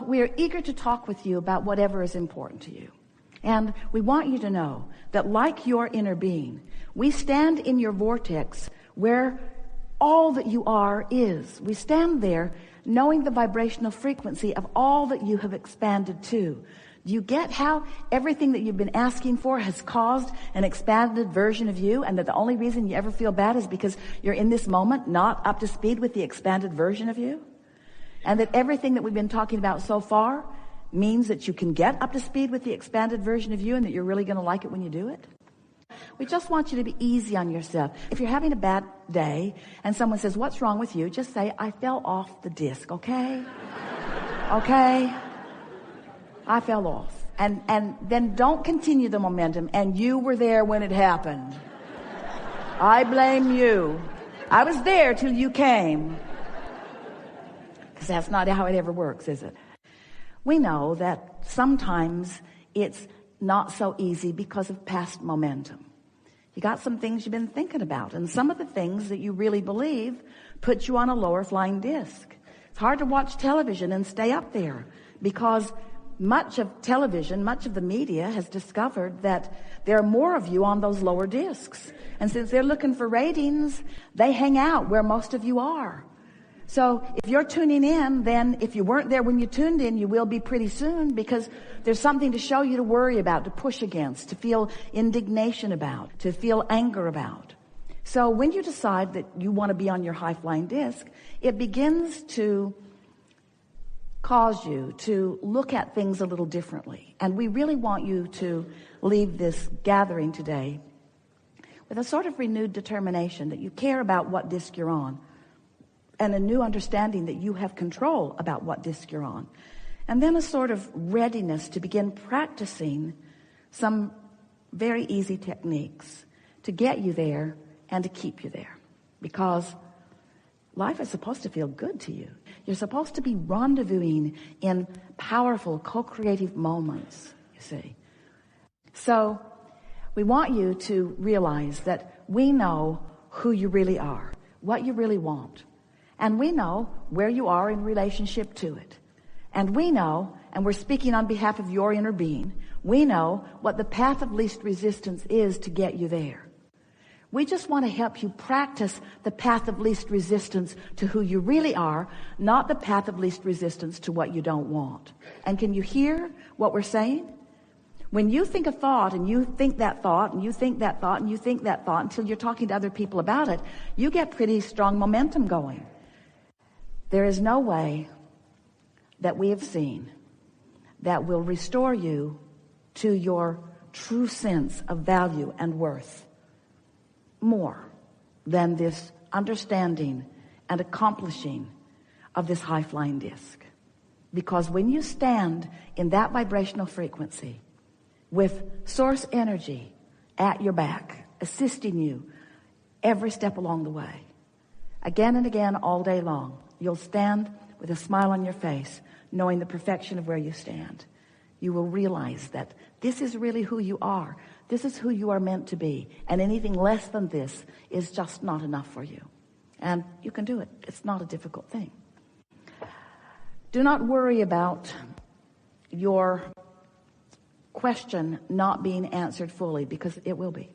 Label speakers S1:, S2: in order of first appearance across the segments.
S1: we are eager to talk with you about whatever is important to you. And we want you to know that like your inner being, we stand in your vortex where all that you are is. We stand there knowing the vibrational frequency of all that you have expanded to. Do you get how everything that you've been asking for has caused an expanded version of you, and that the only reason you ever feel bad is because you're in this moment not up to speed with the expanded version of you? And that everything that we've been talking about so far means that you can get up to speed with the expanded version of you, and that you're really going to like it when you do it? We just want you to be easy on yourself. If you're having a bad day and someone says, "What's wrong with you?" just say, "I fell off the disc," okay? Okay? I fell off. And then don't continue the momentum, "and you were there when it happened. I blame you. I was there till you came." Because that's not how it ever works, is it? We know that sometimes it's not so easy because of past momentum. You got some things you've been thinking about, and some of the things that you really believe put you on a lower flying disc. It's hard to watch television and stay up there because much of television, much of the media has discovered that there are more of you on those lower discs. And since they're looking for ratings, they hang out where most of you are. So if you're tuning in, then if you weren't there when you tuned in, you will be pretty soon, because there's something to show you, to worry about, to push against, to feel indignation about, to feel anger about. So when you decide that you want to be on your high-flying disc, it begins to cause you to look at things a little differently. And we really want you to leave this gathering today with a sort of renewed determination that you care about what disc you're on, and a new understanding that you have control about what disc you're on. And then a sort of readiness to begin practicing some very easy techniques to get you there and to keep you there. Because life is supposed to feel good to you. You're supposed to be rendezvousing in powerful, co-creative moments, you see. So we want you to realize that we know who you really are, what you really want. And we know where you are in relationship to it. And we know, and we're speaking on behalf of your inner being, we know what the path of least resistance is to get you there. We just want to help you practice the path of least resistance to who you really are, not the path of least resistance to what you don't want. And can you hear what we're saying? When you think a thought, and you think that thought, and you think that thought, and you think that thought until you're talking to other people about it, you get pretty strong momentum going. There is no way that we have seen that will restore you to your true sense of value and worth more than this understanding and accomplishing of this high-flying disc. Because when you stand in that vibrational frequency with source energy at your back, assisting you every step along the way, again and again all day long, you'll stand with a smile on your face, knowing the perfection of where you stand. You will realize that this is really who you are. This is who you are meant to be. And anything less than this is just not enough for you. And you can do it. It's not a difficult thing. Do not worry about your question not being answered fully, because it will be.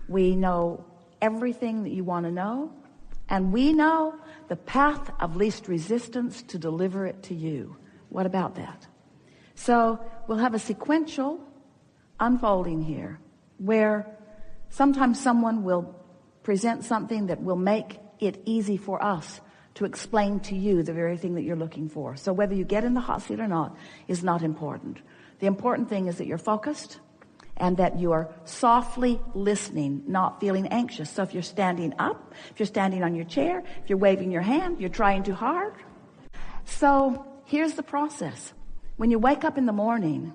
S1: We know everything that you want to know. And we know the path of least resistance to deliver it to you. What about that? So we'll have a sequential unfolding here where sometimes someone will present something that will make it easy for us to explain to you the very thing that you're looking for. So whether you get in the hot seat or not is not important. The important thing is that you're focused and that you are softly listening, not feeling anxious. So if you're standing up, if you're standing on your chair, if you're waving your hand, you're trying too hard. So here's the process. When you wake up in the morning,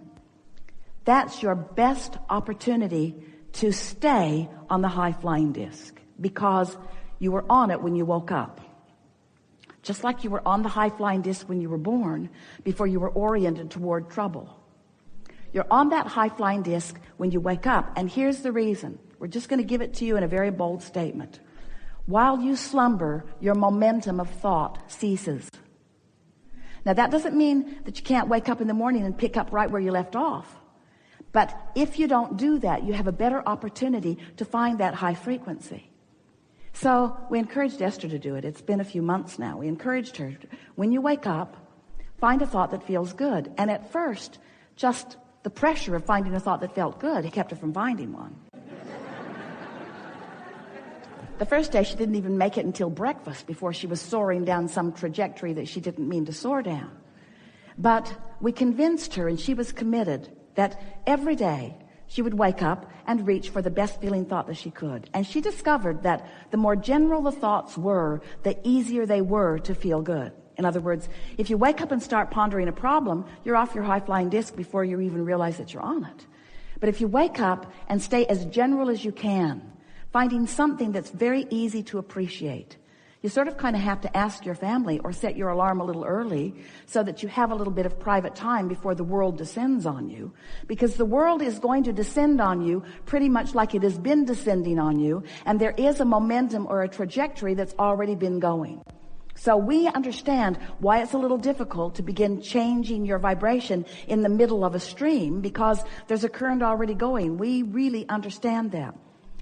S1: that's your best opportunity to stay on the high-flying disc, because you were on it when you woke up. Just like you were on the high-flying disc when you were born, before you were oriented toward trouble. You're on that high-flying disc when you wake up. And here's the reason. We're just going to give it to you in a very bold statement. While you slumber, your momentum of thought ceases. Now, Now, that doesn't mean that you can't wake up in the morning and pick up right where you left off. But if you don't do that, you have a better opportunity to find that high frequency. So we encouraged Esther to do it. It's been a few months now. We encouraged her, when you wake up, find a thought that feels good. And at first, just the pressure of finding a thought that felt good, he kept her from finding one. The first day, she didn't even make it until breakfast before she was soaring down some trajectory that she didn't mean to soar down. But we convinced her, and she was committed, that every day she would wake up and reach for the best feeling thought that she could. And she discovered that the more general the thoughts were, the easier they were to feel good. In other words, if you wake up and start pondering a problem, you're off your high-flying disc before you even realize that you're on it. But if you wake up and stay as general as you can, finding something that's very easy to appreciate, you sort of kind of have to ask your family or set your alarm a little early so that you have a little bit of private time before the world descends on you. Because the world is going to descend on you pretty much like it has been descending on you. And there is a momentum or a trajectory that's already been going. So we understand why it's a little difficult to begin changing your vibration in the middle of a stream, because there's a current already going. We really understand that.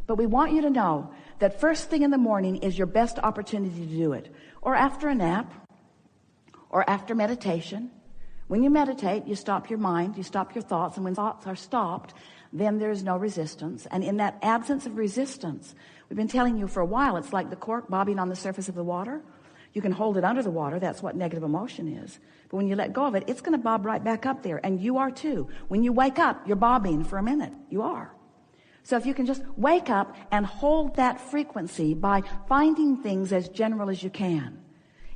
S1: But we want you to know that first thing in the morning is your best opportunity to do it. Or after a nap, or after meditation. When you meditate, you stop your mind, you stop your thoughts, and when thoughts are stopped, then there's no resistance. And in that absence of resistance, we've been telling you for a while, it's like the cork bobbing on the surface of the water. You can hold it under the water. That's what negative emotion is. But when you let go of it, it's going to bob right back up there. And you are too. When you wake up, you're bobbing for a minute. You are. So if you can just wake up and hold that frequency by finding things as general as you can,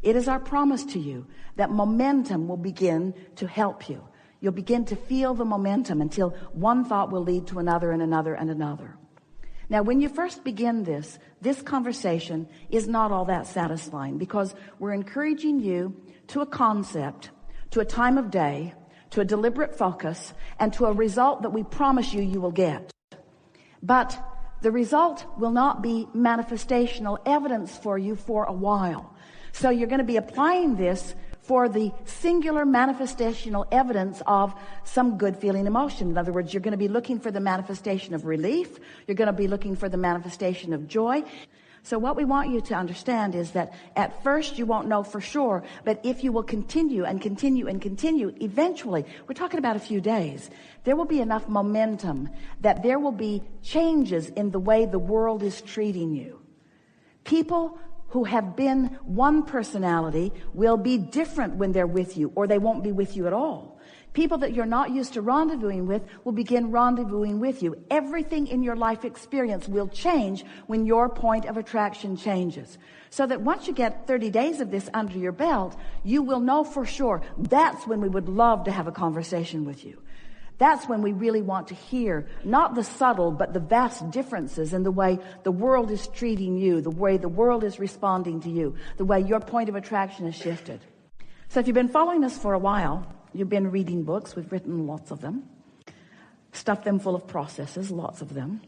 S1: it is our promise to you that momentum will begin to help you. You'll begin to feel the momentum until one thought will lead to another and another and another. Now, when you first begin this conversation is not all that satisfying, because we're encouraging you to a concept, to a time of day, to a deliberate focus, and to a result that we promise you will get. But the result will not be manifestational evidence for you for a while. So you're going to be applying this for the singular manifestational evidence of some good feeling emotion. In other words, you're going to be looking for the manifestation of relief. You're going to be looking for the manifestation of joy. So what we want you to understand is that at first you won't know for sure, but if you will continue and continue and continue, eventually, we're talking about a few days, there will be enough momentum that there will be changes in the way the world is treating you. People who have been one personality will be different when they're with you, or they won't be with you at all. People that you're not used to rendezvousing with will begin rendezvousing with you. Everything in your life experience will change when your point of attraction changes. So that once you get 30 days of this under your belt, you will know for sure that's when we would love to have a conversation with you. That's when we really want to hear, not the subtle, but the vast differences in the way the world is treating you, the way the world is responding to you, the way your point of attraction has shifted. So if you've been following us for a while, you've been reading books. We've written lots of them. Stuffed them full of processes, lots of them.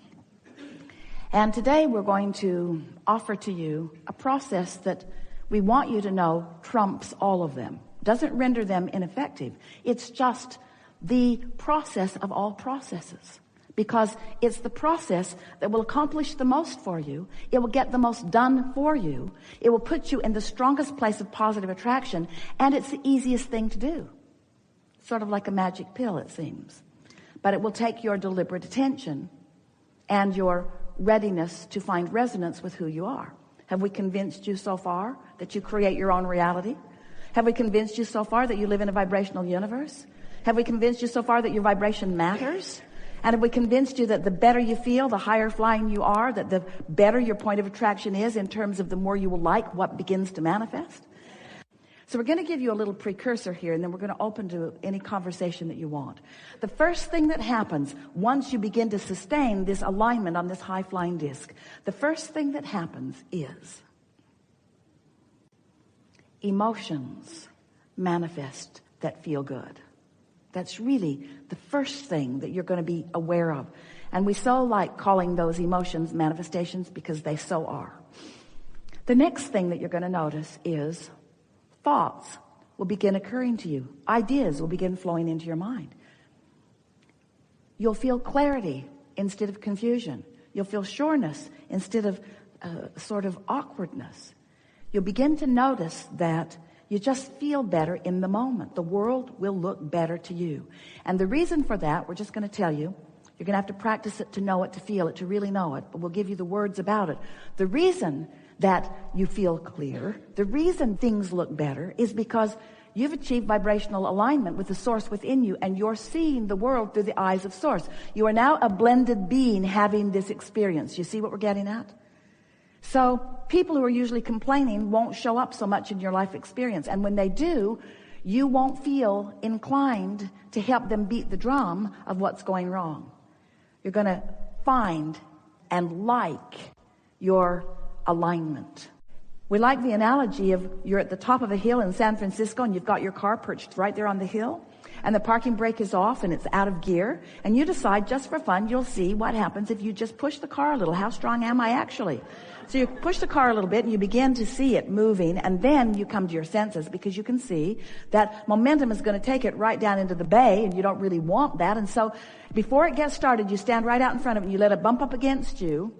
S1: And today we're going to offer to you a process that we want you to know trumps all of them. Doesn't render them ineffective. It's just the process of all processes, because it's the process that will accomplish the most for you. It will get the most done for you. It will put you in the strongest place of positive attraction, and it's the easiest thing to do. Sort of like a magic pill, it seems. But it will take your deliberate attention and your readiness to find resonance with who you are. Have we convinced you so far that you create your own reality? Have we convinced you so far that you live in a vibrational universe? Have we convinced you so far that your vibration matters? And have we convinced you that the better you feel, the higher flying you are, that the better your point of attraction is in terms of the more you will like what begins to manifest? So we're going to give you a little precursor here, and then we're going to open to any conversation that you want. The first thing that happens once you begin to sustain this alignment on this high-flying disc, the first thing that happens is emotions manifest that feel good. That's really the first thing that you're going to be aware of. And we so like calling those emotions manifestations because they so are. The next thing that you're going to notice is thoughts will begin occurring to you. Ideas will begin flowing into your mind. You'll feel clarity instead of confusion. You'll feel sureness instead of sort of awkwardness. You'll begin to notice that you just feel better in the moment. The world will look better to you. And the reason for that, we're just going to tell you. You're going to have to practice it to know it, to feel it, to really know it. But we'll give you the words about it. The reason that you feel clear, the reason things look better is because you've achieved vibrational alignment with the source within you, and you're seeing the world through the eyes of source. You are now a blended being having this experience. You see what we're getting at? So people who are usually complaining won't show up so much in your life experience. And when they do, you won't feel inclined to help them beat the drum of what's going wrong. You're going to find and like your alignment. We like the analogy of you're at the top of a hill in San Francisco and you've got your car perched right there on the hill, and the parking brake is off and it's out of gear, and you decide just for fun you'll see what happens if you just push the car a little. How strong am I actually? So you push the car a little bit and you begin to see it moving, and then you come to your senses because you can see that momentum is going to take it right down into the bay, and you don't really want that. And so before it gets started, you stand right out in front of it and you let it bump up against you,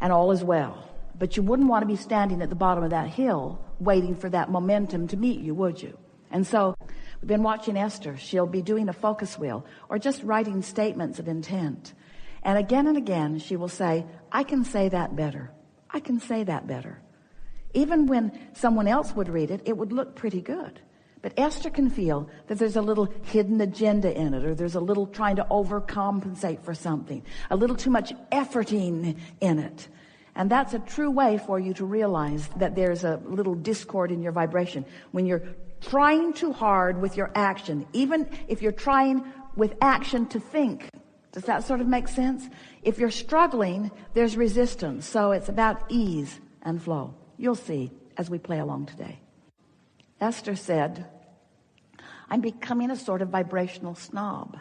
S1: and all is well. But you wouldn't want to be standing at the bottom of that hill waiting for that momentum to meet you, would you? And so we've been watching Esther. She'll be doing a focus wheel or just writing statements of intent. And again, she will say, I can say that better. I can say that better. Even when someone else would read it, it would look pretty good. But Esther can feel that there's a little hidden agenda in it, or there's a little trying to overcompensate for something, a little too much efforting in it. And that's a true way for you to realize that there's a little discord in your vibration. When you're trying too hard with your action, even if you're trying with action to think, does that sort of make sense? If you're struggling, there's resistance. So it's about ease and flow. You'll see as we play along today. Esther said, I'm becoming a sort of vibrational snob.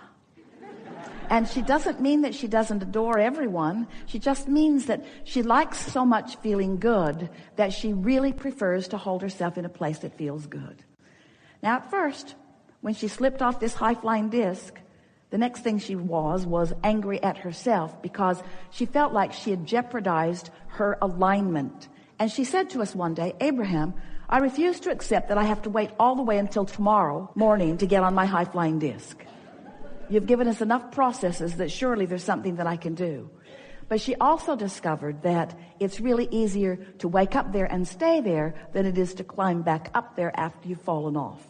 S1: And she doesn't mean that she doesn't adore everyone. She just means that she likes so much feeling good that she really prefers to hold herself in a place that feels good. Now, at first, when she slipped off this high-flying disc, the next thing she was angry at herself because she felt like she had jeopardized her alignment. And she said to us one day, Abraham, I refuse to accept that I have to wait all the way until tomorrow morning to get on my high-flying disc. You've given us enough processes that surely there's something that I can do. But she also discovered that it's really easier to wake up there and stay there than it is to climb back up there after you've fallen off.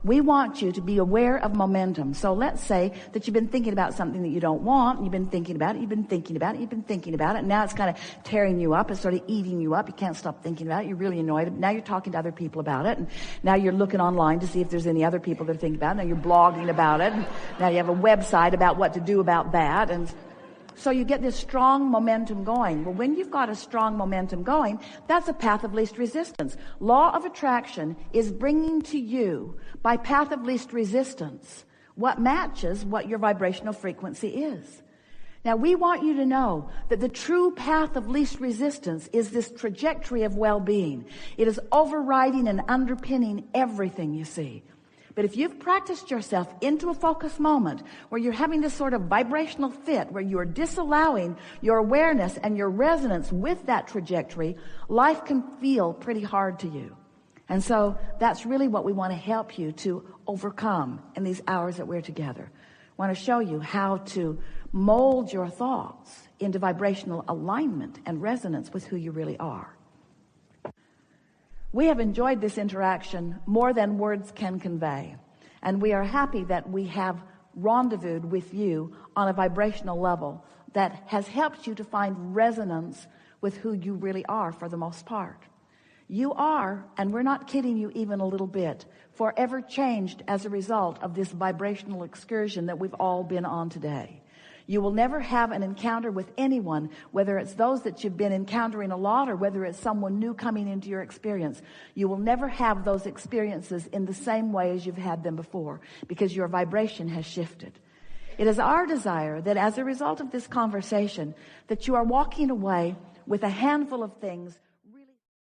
S1: We want you to be aware of momentum. So let's say that you've been thinking about something that you don't want. You've been thinking about it. You've been thinking about it. You've been thinking about it. And now it's kind of tearing you up. It's sort of eating you up. You can't stop thinking about it. You're really annoyed. Now you're talking to other people about it. And now you're looking online to see if there's any other people that are thinking about it. Now you're blogging about it. And now you have a website about what to do about that. And so you get this strong momentum going. Well, when you've got a strong momentum going, that's a path of least resistance. Law of attraction is bringing to you, by path of least resistance, what matches what your vibrational frequency is. Now, we want you to know that the true path of least resistance is this trajectory of well-being. It is overriding and underpinning everything you see. But if you've practiced yourself into a focus moment where you're having this sort of vibrational fit, where you're disallowing your awareness and your resonance with that trajectory, life can feel pretty hard to you. And so that's really what we want to help you to overcome in these hours that we're together. I want to show you how to mold your thoughts into vibrational alignment and resonance with who you really are. We have enjoyed this interaction more than words can convey. And we are happy that we have rendezvoused with you on a vibrational level that has helped you to find resonance with who you really are for the most part. You are, and we're not kidding you even a little bit, forever changed as a result of this vibrational excursion that we've all been on today. You will never have an encounter with anyone, whether it's those that you've been encountering a lot or whether it's someone new coming into your experience. You will never have those experiences in the same way as you've had them before because your vibration has shifted. It is our desire that as a result of this conversation, that you are walking away with a handful of things